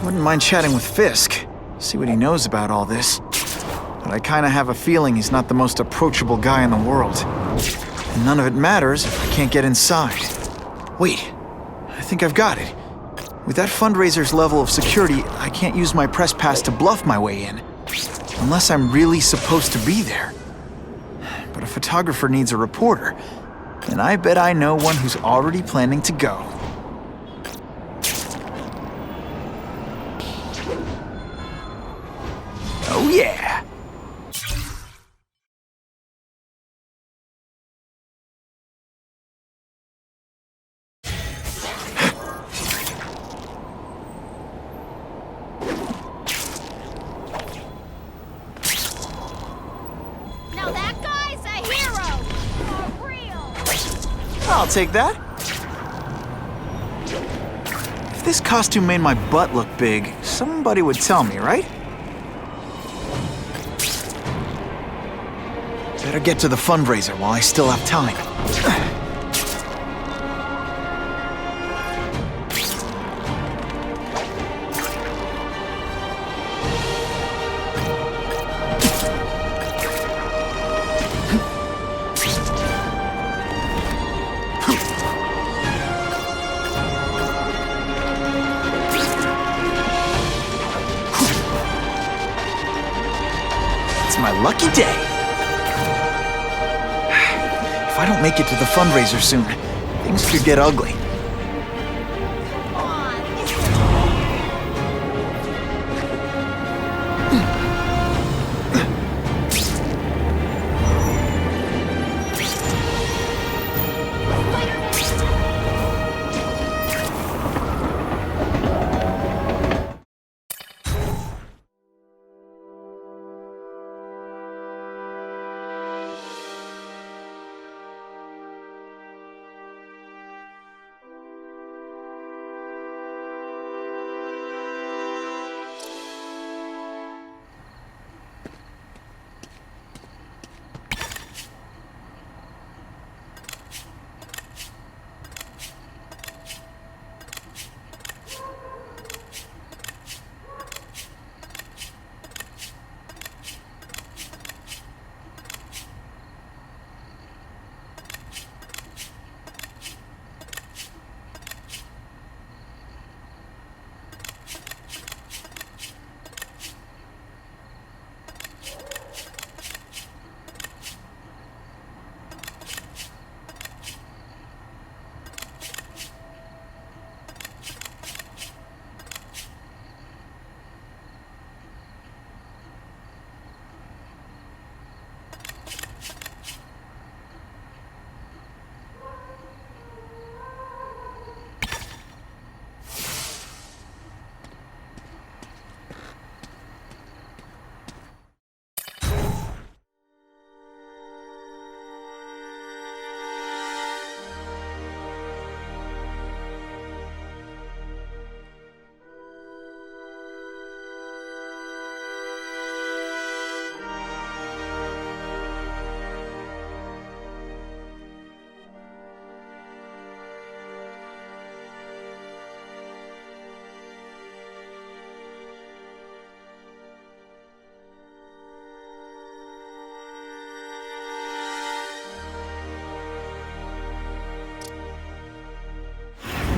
Wouldn't mind chatting with Fisk, see what he knows about all this. But I kinda have a feeling he's not the most approachable guy in the world. And none of it matters if I can't get inside. Wait, I think I've got it. With that fundraiser's level of security, I can't use my press pass to bluff my way in. Unless I'm really supposed to be there. But a photographer needs a reporter, and I bet I know one who's already planning to go. Oh yeah! Now that guy's a hero! For real! I'll take that. If this costume made my butt look big, somebody would tell me, right? Better get to the fundraiser while I still have time. It's my lucky day. If I don't make it to the fundraiser soon, things could get ugly. Come on,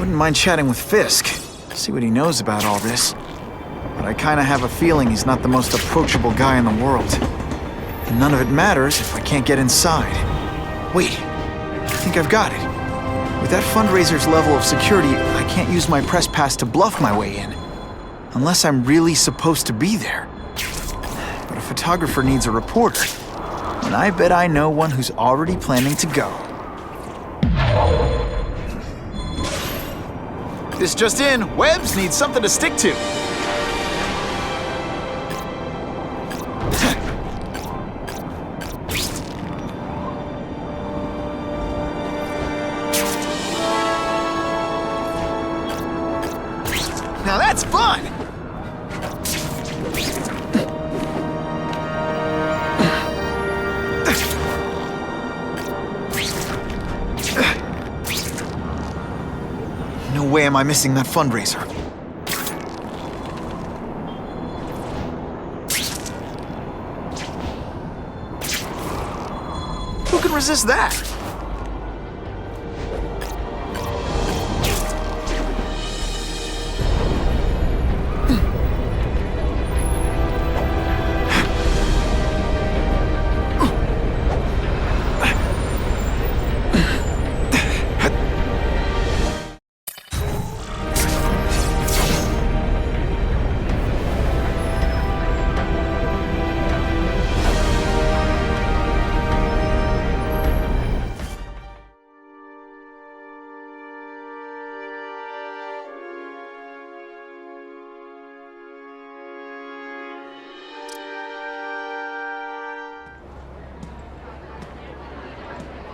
Wouldn't mind chatting with Fisk, see what he knows about all this. But I kinda have a feeling he's not the most approachable guy in the world. And none of it matters if I can't get inside. Wait, I think I've got it. With that fundraiser's level of security, I can't use my press pass to bluff my way in. Unless I'm really supposed to be there. But a photographer needs a reporter, and I bet I know one who's already planning to go. This just in, Webbs needs something to stick to. Now that's fun! No way am I missing that fundraiser. can resist that?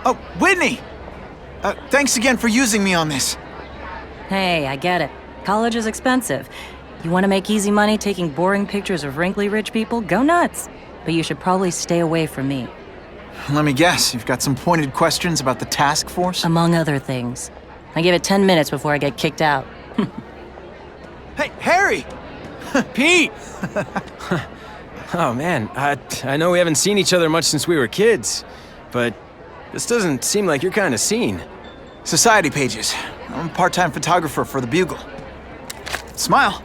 Oh, Whitney! Thanks again for using me on this. Hey, I get it. College is expensive. You want to make easy money taking boring pictures of wrinkly rich people? Go nuts. But you should probably stay away from me. Let me guess, you've got some pointed questions about the task force? Among other things. I give it 10 minutes before I get kicked out. Hey, Harry! Pete! Oh man, I know we haven't seen each other much since we were kids, but this doesn't seem like your kind of scene. Society pages. I'm a part-time photographer for the Bugle. Smile.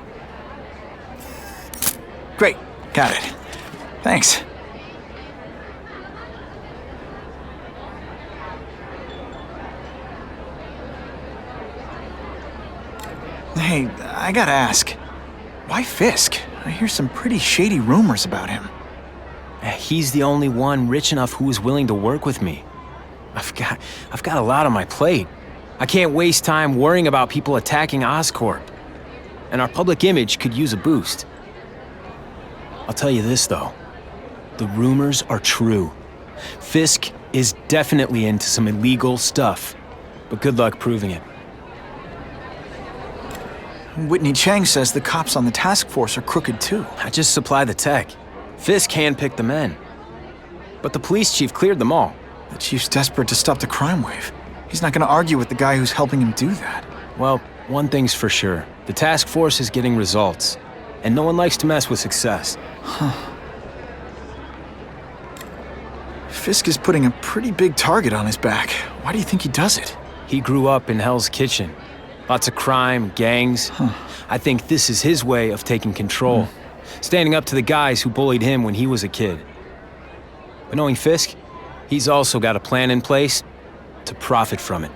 Great, got it. Thanks. Hey, I gotta ask. Why Fisk? I hear some pretty shady rumors about him. He's the only one rich enough who is willing to work with me. I've got a lot on my plate. I can't waste time worrying about people attacking Oscorp. And our public image could use a boost. I'll tell you this, though. The rumors are true. Fisk is definitely into some illegal stuff. But good luck proving it. Whitney Chang says the cops on the task force are crooked too. I just supply the tech. Fisk handpicked the men. But the police chief cleared them all. The chief's desperate to stop the crime wave. He's not gonna argue with the guy who's helping him do that. Well, one thing's for sure. The task force is getting results. And no one likes to mess with success. Fisk is putting a pretty big target on his back. Why do you think he does it? He grew up in Hell's Kitchen. Lots of crime, gangs. I think this is his way of taking control. Standing up to the guys who bullied him when he was a kid. But knowing Fisk, he's also got a plan in place to profit from it.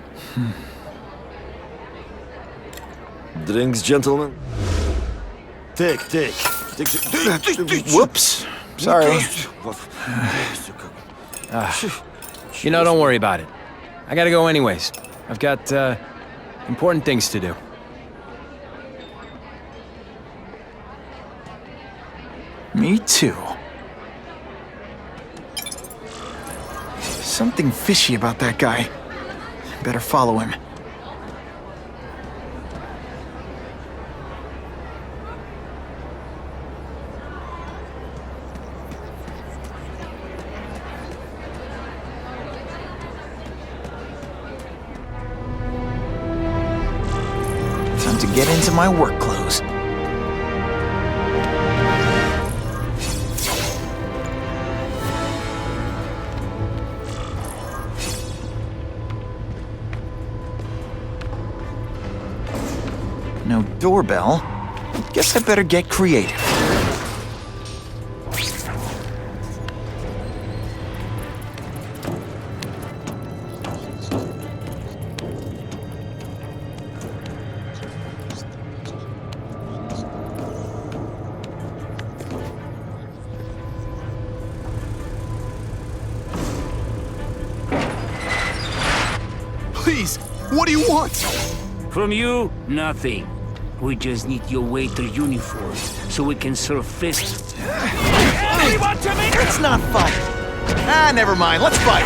Drinks, gentlemen? Take. Whoops. Sorry. You know, don't worry about it. I gotta go anyways. I've got, important things to do. Me too. Something fishy about that guy. Better follow him. Time to get into my work clothes. No doorbell. Guess I better get creative. Please, what do you want? From you, nothing. We just need your waiter uniform so we can serve fists. It's not fun. Ah, never mind. Let's fight.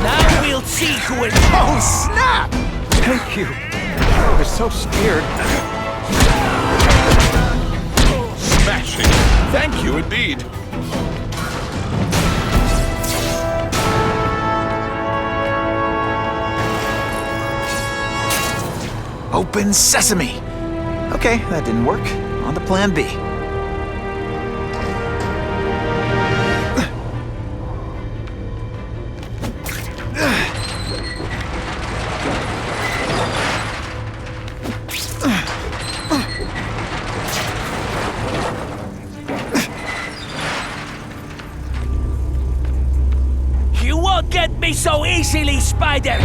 Now we'll see who is. Oh, snap! Thank you. I was so scared. Smashing. Thank you indeed. Open sesame. Okay, that didn't work. on to plan B. You won't get me so easily, Spider!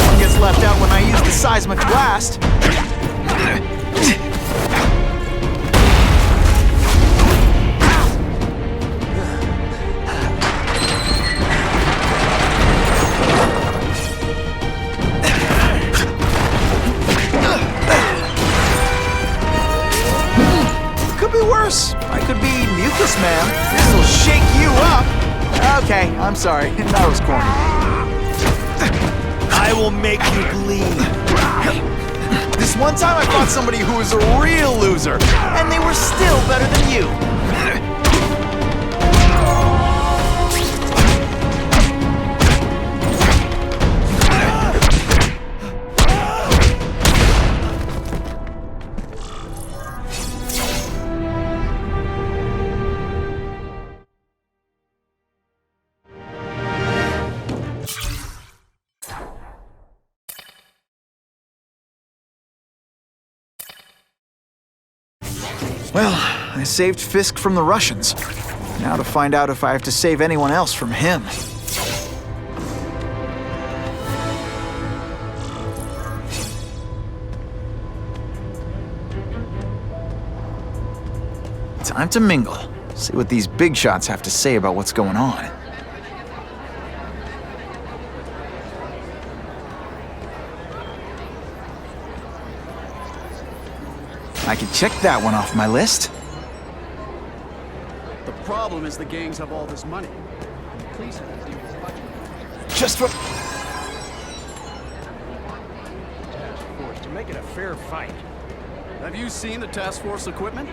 One gets left out when I use the seismic blast. Could be worse. I could be Mucus Man. This'll shake you up. Okay, I'm sorry. That was corny. I will make you bleed. This one time I fought somebody who was a real loser, and they were still better than you. Well, I saved Fisk from the Russians. Now to find out if I have to save anyone else from him. Time to mingle. See what these big shots have to say about what's going on. I can check that one off my list. The problem is the gangs have all this money. And the police have to deal with much. Just for... Task force to make it a fair fight. Have you seen the task force equipment?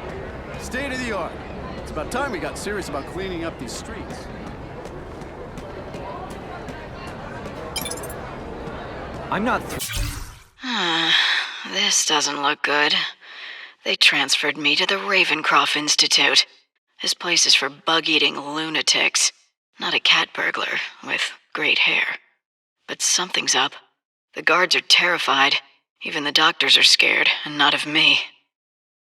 State of the art. It's about time we got serious about cleaning up these streets. I'm not This doesn't look good. They transferred me to the Ravencroft Institute. This place is for bug-eating lunatics, not a cat burglar with great hair. But something's up. The guards are terrified. Even the doctors are scared, and not of me.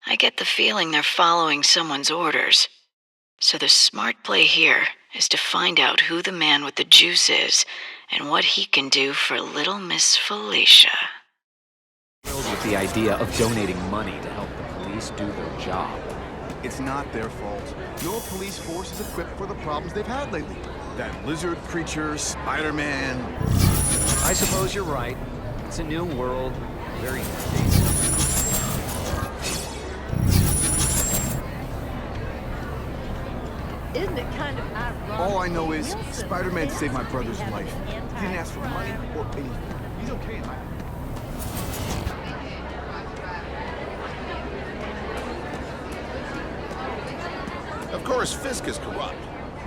I get the feeling they're following someone's orders. So the smart play here is to find out who the man with the juice is and what he can do for little Miss Felicia. With the idea of donating money to help the police do their job. It's not their fault. No police force is equipped for the problems they've had lately. That lizard creature, Spider-Man. I suppose you're right. It's a new world. Very invasive. Isn't it kind of ironic? All I know is Spider-Man saved my brother's life. He didn't ask for money or anything. He's okay in my... Of course, Fisk is corrupt,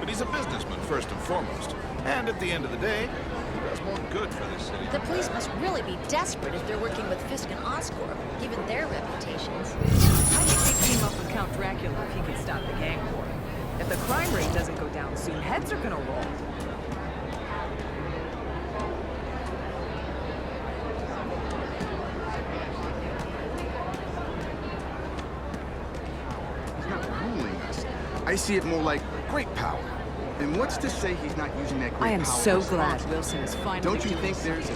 but he's a businessman first and foremost. And at the end of the day, he does more good for this city. The police must really be desperate if they're working with Fisk and Oscorp, given their reputations. I think they team up with Count Dracula if he can stop the gang war. If the crime rate doesn't go down soon, heads are gonna roll. He's not ruling us. I see it more like great power. And what's to say he's not using that great power? I am so glad responsibly? Wilson is finally Don't you doing think there's a...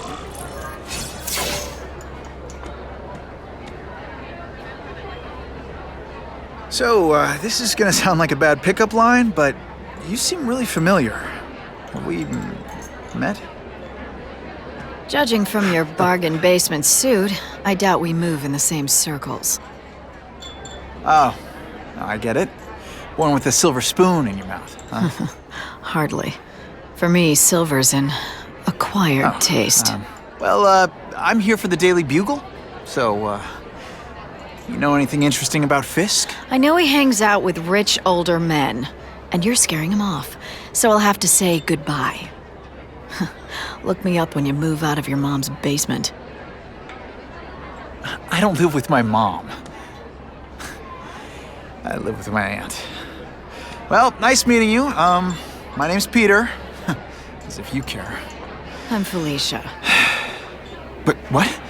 So, this is gonna sound like a bad pickup line, but you seem really familiar. Have we met? Judging from your bargain basement suit, I doubt we move in the same circles. Oh, I get it. One with a silver spoon in your mouth, huh? Hardly. For me, silver's an acquired taste. Well, I'm here for the Daily Bugle, so, You know anything interesting about Fisk? I know he hangs out with rich older men, and you're scaring him off, so I'll have to say goodbye. Look me up when you move out of your mom's basement. I don't live with my mom. I live with my aunt. Well, nice meeting you. My name's Peter. As if you care. I'm Felicia. But what?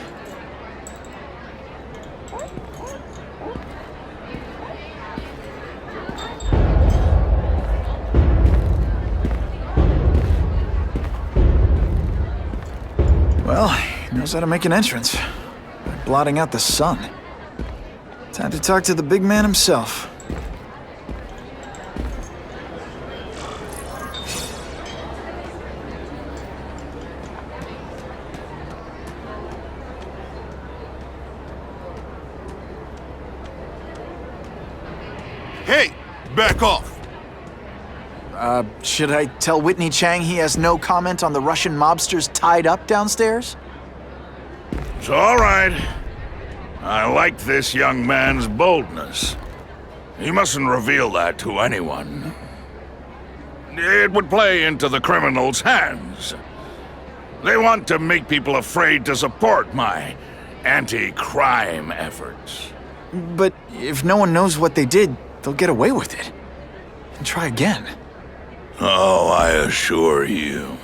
Well, he knows how to make an entrance. By blotting out the sun. Time to talk to the big man himself. Hey, back off. Should I tell Whitney Chang he has no comment on the Russian mobsters tied up downstairs? It's all right. I like this young man's boldness. He mustn't reveal that to anyone. It would play into the criminals' hands. They want to make people afraid to support my anti-crime efforts. But if no one knows what they did, they'll get away with it. And try again. Oh, I assure you,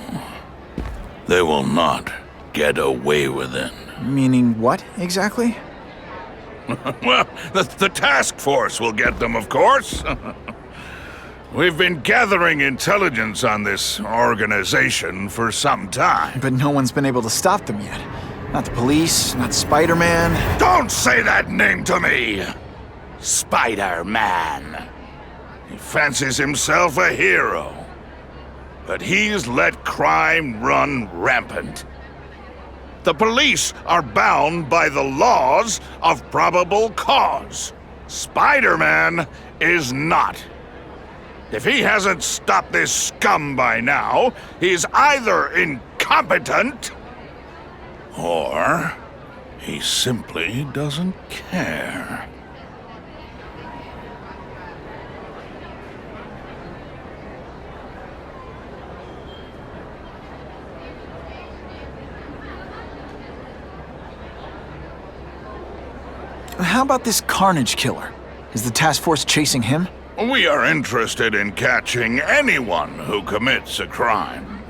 they will not get away with it. Meaning what, exactly? Well, the task force will get them, of course. We've been gathering intelligence on this organization for some time. But no one's been able to stop them yet. Not the police, not Spider-Man. Don't say that name to me! Spider-Man. He fancies himself a hero. But he's let crime run rampant. The police are bound by the laws of probable cause. Spider-Man is not. If he hasn't stopped this scum by now, he's either incompetent or he simply doesn't care. How about this Carnage killer? Is the task force chasing him? We are interested in catching anyone who commits a crime.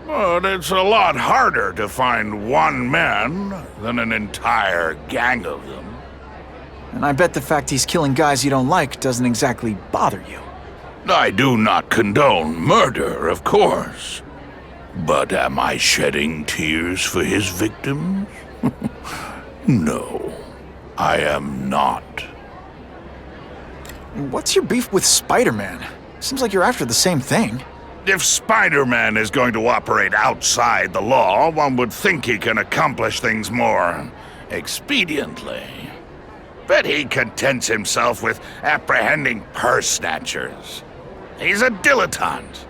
But it's a lot harder to find one man than an entire gang of them. And I bet the fact he's killing guys you don't like doesn't exactly bother you. I do not condone murder, of course. But am I shedding tears for his victims? No, I am not. What's your beef with Spider-Man? Seems like you're after the same thing. If Spider-Man is going to operate outside the law, one would think he can accomplish things more expediently. But he contents himself with apprehending purse snatchers. He's a dilettante,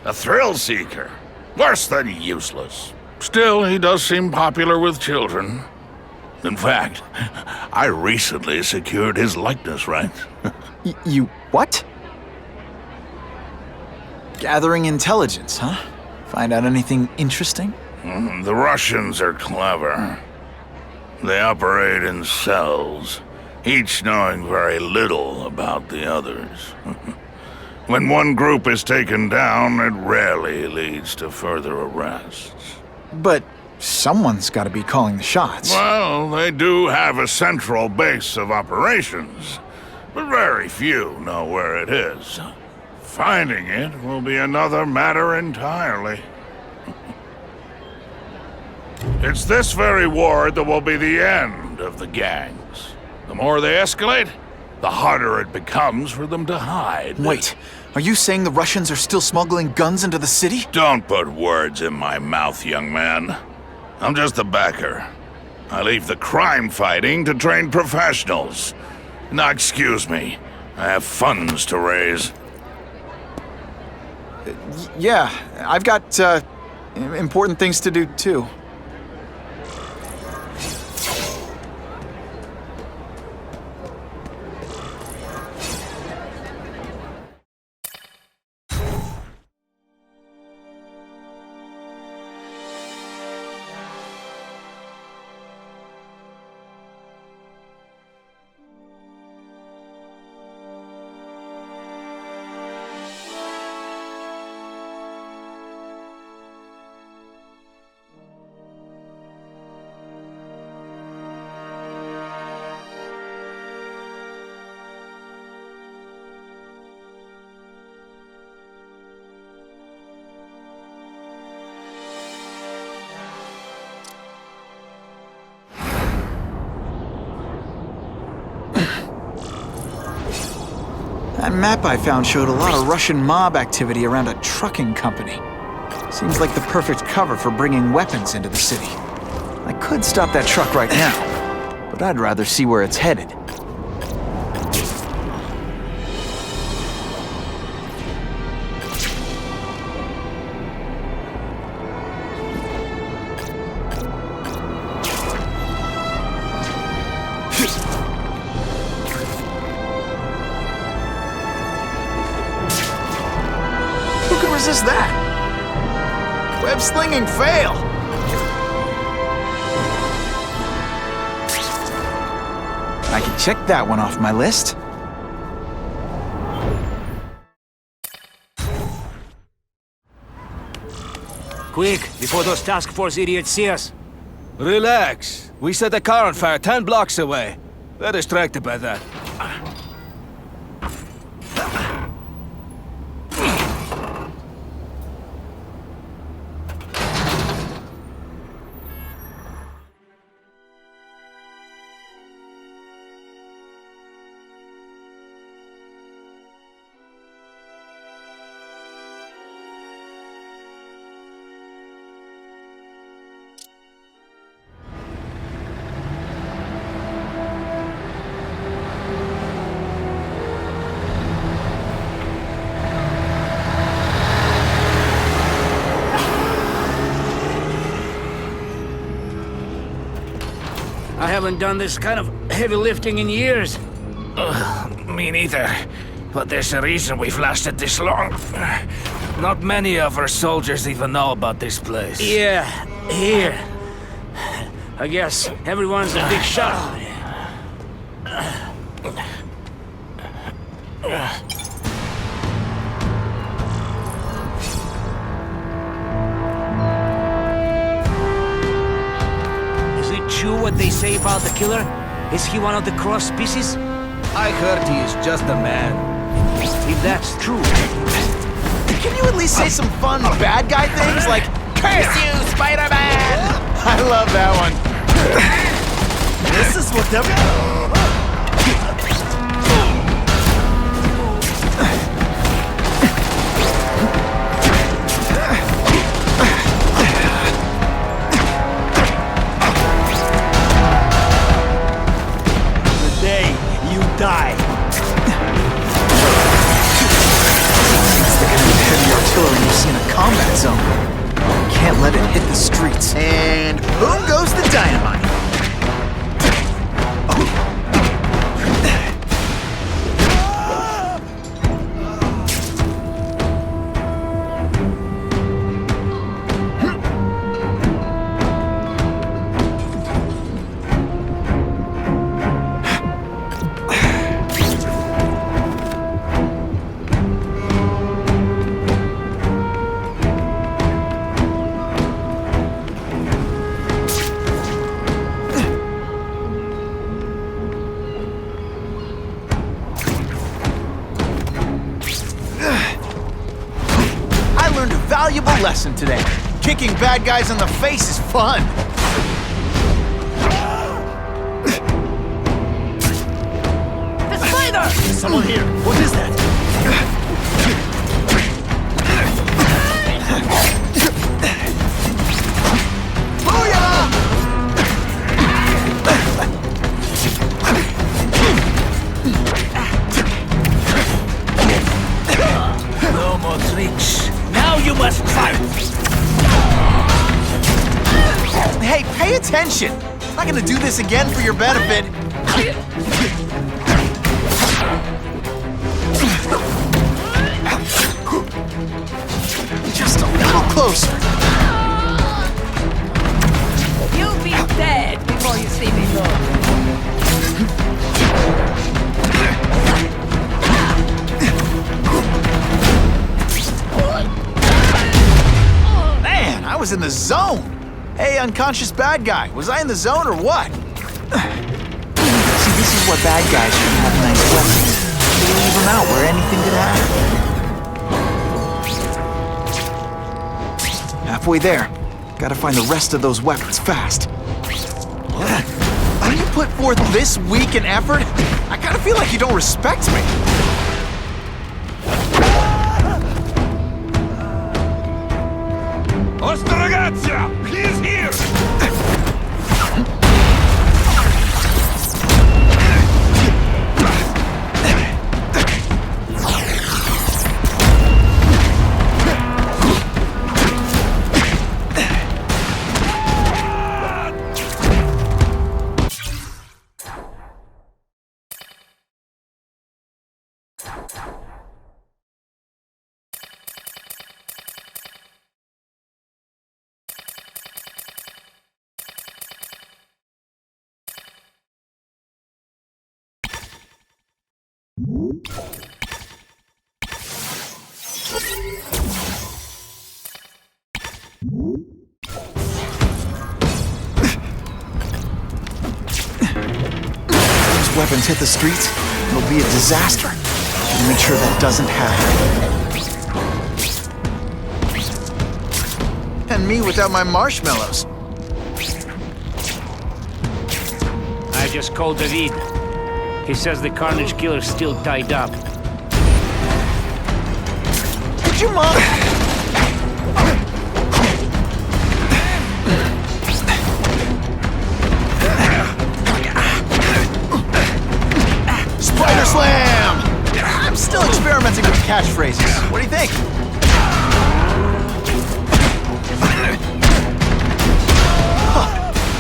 a thrill seeker, worse than useless. Still, he does seem popular with children. In fact, I recently secured his likeness rights. You what? Gathering intelligence, huh? Find out anything interesting? The Russians are clever. They operate in cells, each knowing very little about the others. When one group is taken down, it rarely leads to further arrests. But someone's got to be calling the shots. Well, they do have a central base of operations, but very few know where it is. Finding it will be another matter entirely. It's this very war that will be the end of the gangs. The more they escalate, the harder it becomes for them to hide. Wait, are you saying the Russians are still smuggling guns into the city? Don't put words in my mouth, young man. I'm just a backer. I leave the crime fighting to trained professionals. Now, excuse me. I have funds to raise. Yeah, I've got, important things to do, too. map I found showed a lot of Russian mob activity around a trucking company. Seems like the perfect cover for bringing weapons into the city. I could stop that truck right now, but I'd rather see where it's headed. Who can resist that? Web slinging fail! I can check that one off my list. Quick, before those task force idiots see us. Relax. We set a car on fire 10 blocks away. They're distracted by that. I haven't done this kind of heavy lifting in years. Me neither. But there's a reason we've lasted this long. Not many of our soldiers even know about this place. Yeah, here. I guess everyone's a big shot. Is it true what they say about the killer? Is he one of the cross species? I heard he is just a man. If that's true, Can you at least say some fun bad guy things like, "Curse you, Spider-Man"? I love that one. This is what the day you die. It's the kind of heavy artillery you see in a combat zone. Can't let it hit the streets. And boom goes the dynamite. Valuable lesson today. Kicking bad guys in the face is fun. The spider! Someone here. What is that? No more tricks. Now you must fight! Hey, pay attention! I'm not gonna do this again for your benefit. Just a little closer. You'll be dead before you see me go. Man, I was in the zone. Hey, unconscious bad guy, was I in the zone or what? See, this is what bad guys should have nice weapons. They leave them out where anything could happen. Halfway there. Gotta find the rest of those weapons fast. When you put forth this week an effort, I kinda feel like you don't respect me. Vostra ragazza! He is here! Those weapons hit the streets, it'll be a disaster. I'll make sure that doesn't happen. And me without my marshmallows. I just called David. He says the Carnage Killer's still tied up. Could you, Mom? Spider Slam! I'm still experimenting with catchphrases. What do you think?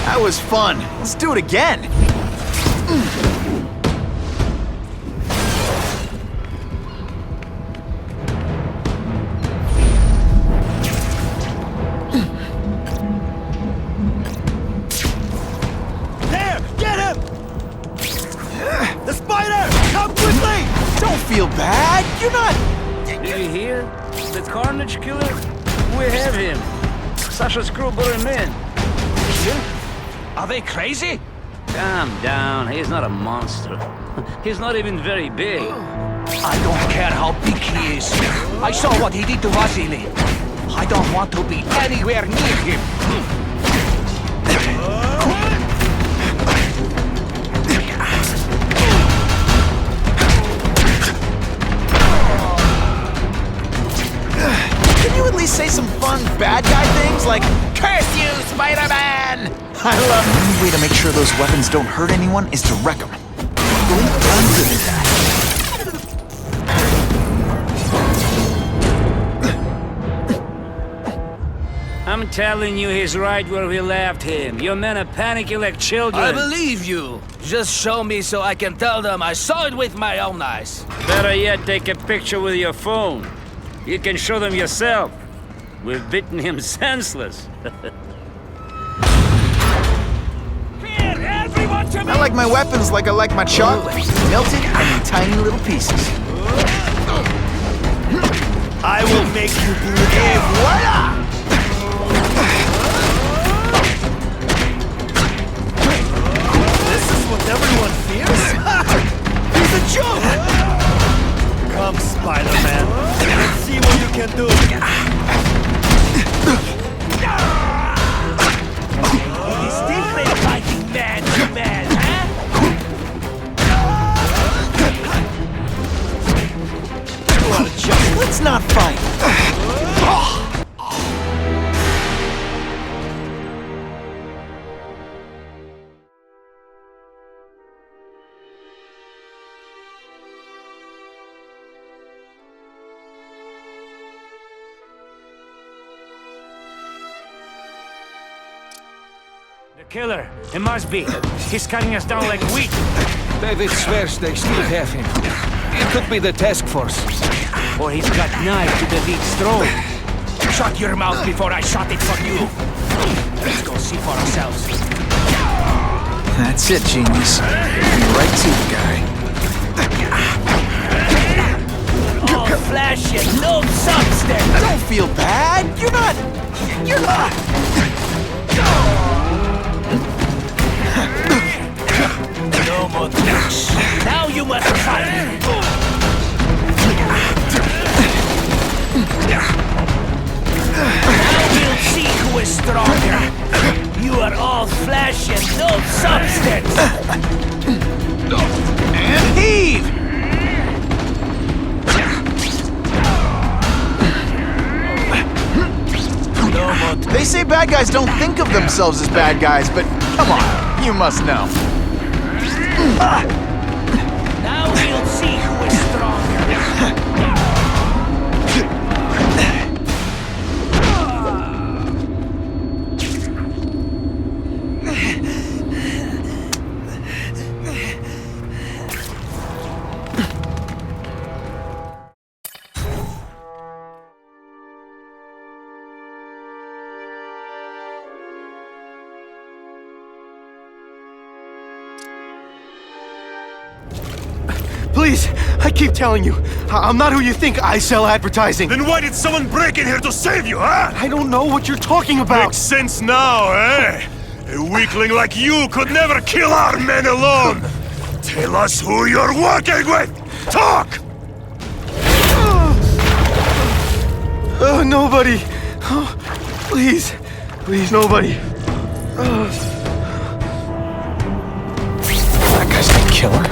That was fun. Let's do it again. There! Get him! The spider! Come quickly! Don't feel bad. You're not... Did you hear? The Carnage Killer? We have him. Sasha's crew brought him in. Are they crazy? Calm down. He's not a monster. He's not even very big. I don't care how big he is. I saw what he did to Vasily. I don't want to be anywhere near him. Can you at least say some fun bad guy things like, "Curse you, Spider-Man"? I love the only way to make sure those weapons don't hurt anyone is to wreck them. I'm good at that. I'm telling you, he's right where we left him. Your men are panicking like children. I believe you. Just show me so I can tell them I saw it with my own eyes. Better yet, take a picture with your phone. You can show them yourself. We've beaten him senseless. I like my weapons like I like my chocolate, melted and in tiny little pieces. I will make you believe. Voila! This is what everyone fears? He's a joke! Come, Spider-Man. Let's see what you can do. Distinctly fighting man to man, huh? What a joke. Let's not fight. The killer, it must be. He's cutting us down like wheat. David swears they still have him. It could be the task force. Or he's got knife to David's throat. Shut your mouth before I shot it for you. Let's go see for ourselves. That's it, genius. Right to the guy. All flesh and no substance. Don't feel bad. You're not... No more tricks. Now you must fight. Now we'll see who is stronger. You are all flesh and no substance. And heave! No more good. They say bad guys don't think of themselves as bad guys, but come on, you must know. Now we'll see who is stronger. Please, I keep telling you, I'm not who you think. I sell advertising. Then why did someone break in here to save you, huh? I don't know what you're talking about. Makes sense now, eh? A weakling like you could never kill our men alone! Tell us who you're working with! Talk! Nobody. Oh, please. Please, nobody. That guy's the killer.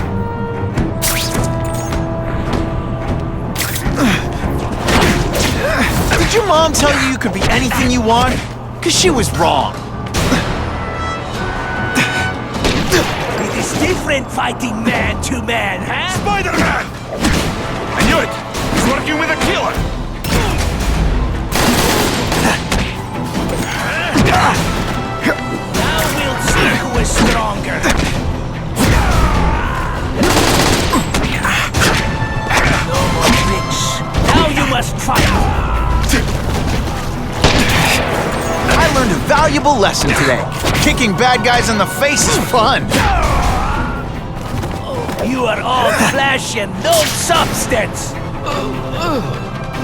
Did your mom tell you could be anything you want? 'Cause she was wrong. It is different fighting man to man, huh? Spider-Man! I knew it! He's working with a killer! Now we'll see who is stronger. No more tricks. Now you must fight. I learned a valuable lesson today. Kicking bad guys in the face is fun. You are all flesh and no substance.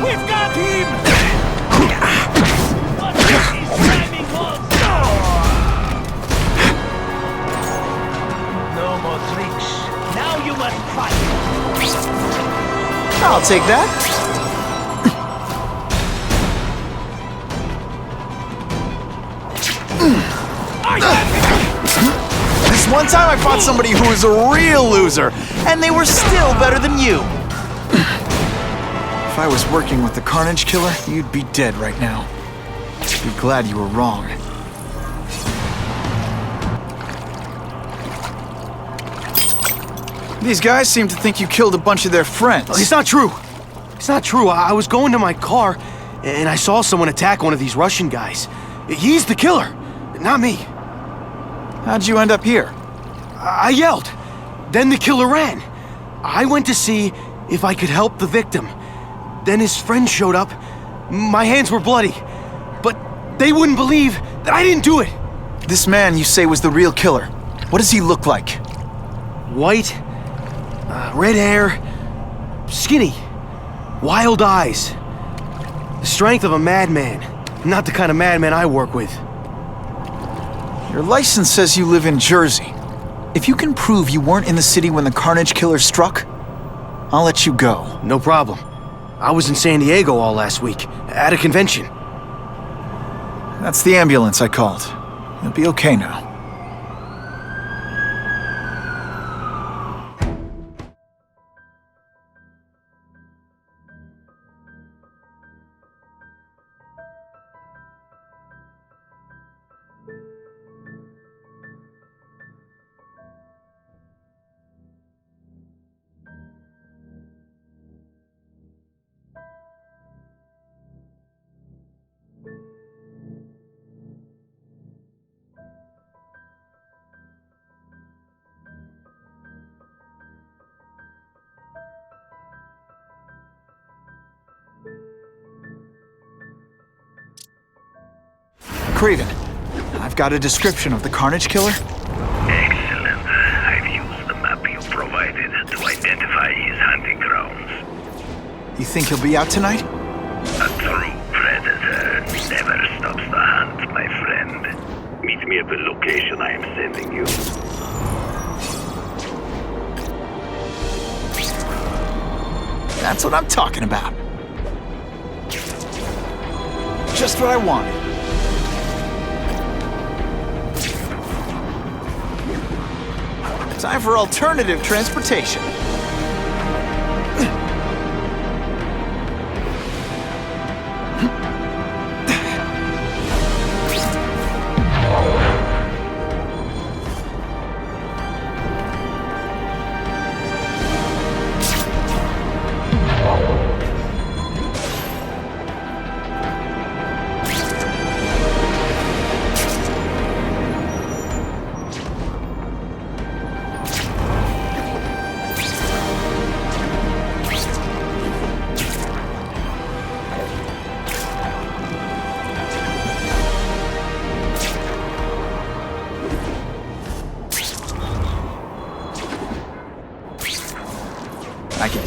We've got him! What is he slamming on? No more tricks. Now you must fight. I'll take that. This one time I fought somebody who was a real loser, and they were still better than you. If I was working with the Carnage Killer, you'd be dead right now. Be glad you were wrong. These guys seem to think you killed a bunch of their friends. It's not true. It's not true. I was going to my car, and I saw someone attack one of these Russian guys. He's the killer, not me. How'd you end up here? I yelled. Then the killer ran. I went to see if I could help the victim. Then his friend showed up. My hands were bloody. But they wouldn't believe that I didn't do it. This man you say was the real killer. What does he look like? White, red hair, skinny, wild eyes. The strength of a madman. Not the kind of madman I work with. Your license says you live in Jersey. If you can prove you weren't in the city when the Carnage Killer struck, I'll let you go. No problem. I was in San Diego all last week, at a convention. That's the ambulance I called. You'll be okay now. Craven, I've got a description of the Carnage Killer. Excellent. I've used the map you provided to identify his hunting grounds. You think he'll be out tonight? A true predator never stops the hunt, my friend. Meet me at the location I am sending you. That's what I'm talking about. Just what I wanted. Time for alternative transportation.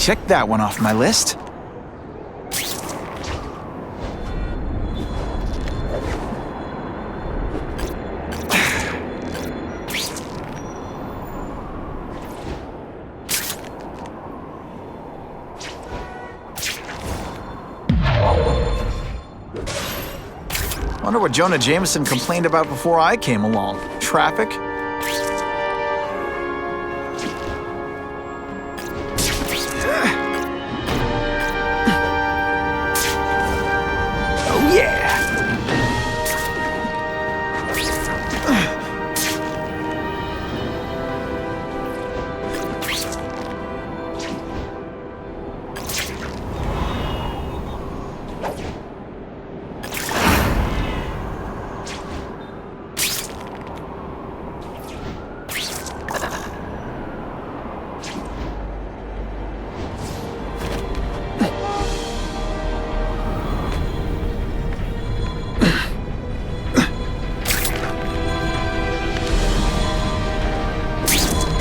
Check that one off my list. Wonder what Jonah Jameson complained about before I came along. Traffic? Oh yeah!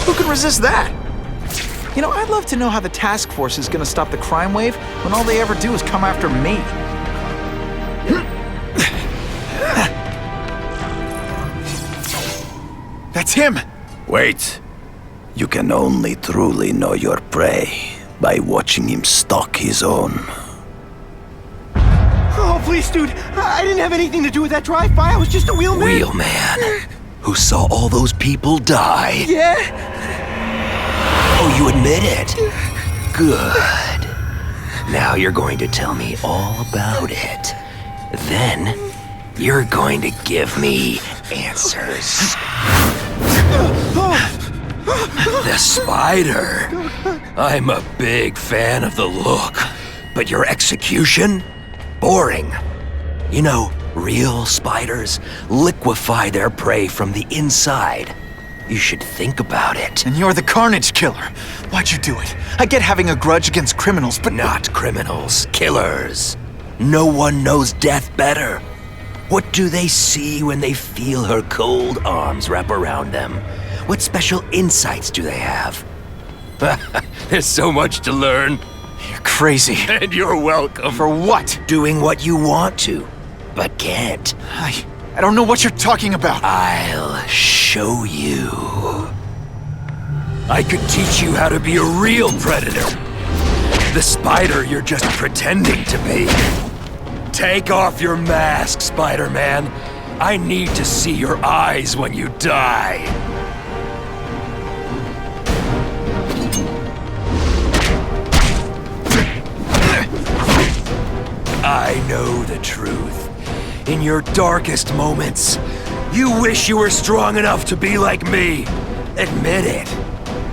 Who could resist that? You know, I'd love to know how the task force is gonna stop the crime wave when all they ever do is come after me. That's him! Wait. You can only truly know your prey by watching him stalk his own. Oh, please, dude. I didn't have anything to do with that drive-by. I was just a wheelman. Wheelman? Who saw all those people die? Yeah? Oh, you admit it? Good. Now you're going to tell me all about it. Then, you're going to give me answers. The spider. I'm a big fan of the look, but your execution? Boring. You know, real spiders liquefy their prey from the inside. You should think about it. And you're the Carnage Killer. Why'd you do it? I get having a grudge against criminals, but not criminals, killers. No one knows death better. What do they see when they feel her cold arms wrap around them? What special insights do they have? There's so much to learn. You're crazy. And you're welcome. For what? Doing what you want to, but can't. I don't know what you're talking about. I'll show you. I could teach you how to be a real predator. The spider you're just pretending to be. Take off your mask, Spider-Man. I need to see your eyes when you die. I know the truth. In your darkest moments, you wish you were strong enough to be like me. Admit it.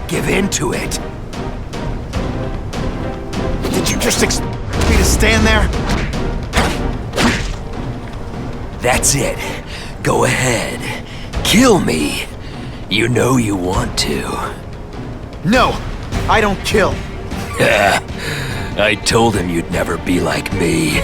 Give in to it. Did you just expect me to stand there? That's it. Go ahead. Kill me. You know you want to. No, I don't kill. I told him you'd never be like me.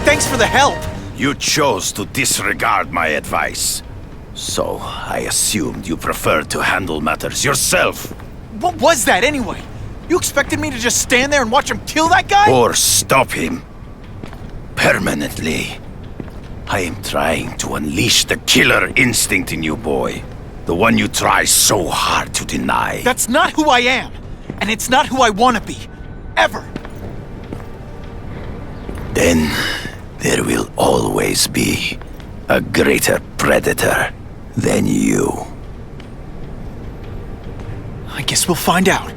Thanks for the help. You chose to disregard my advice. So, I assumed you preferred to handle matters yourself. What was that anyway? You expected me to just stand there and watch him kill that guy? Or stop him. Permanently. I am trying to unleash the killer instinct in you, boy. The one you try so hard to deny. That's not who I am. And it's not who I want to be. Ever. Then, there will always be a greater predator than you. I guess we'll find out.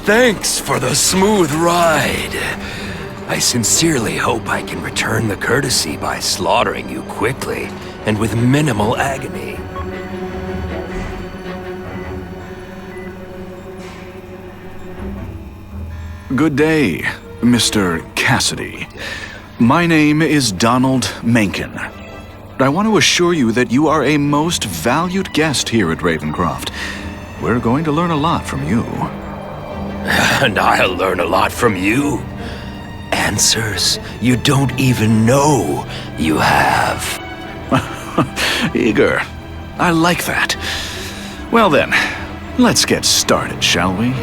Thanks for the smooth ride. I sincerely hope I can return the courtesy by slaughtering you quickly and with minimal agony. Good day. Mr. Cassidy. My name is Donald Mencken. I want to assure you that you are a most valued guest here at Ravencroft. We're going to learn a lot from you. And I'll learn a lot from you. Answers you don't even know you have. Eager. I like that. Well then, let's get started, shall we?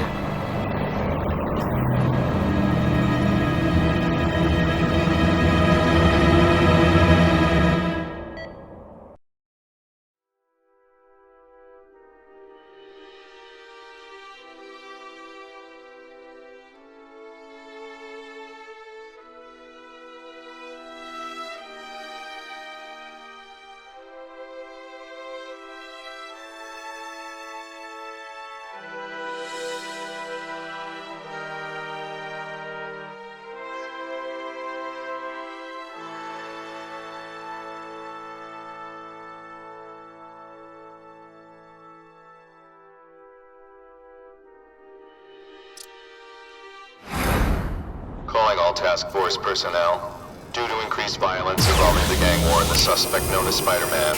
Calling all task force personnel. Due to increased violence involving the gang war and the suspect known as Spider-Man,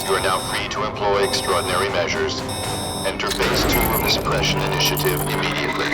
you are now free to employ extraordinary measures. Enter phase 2 of the suppression initiative immediately.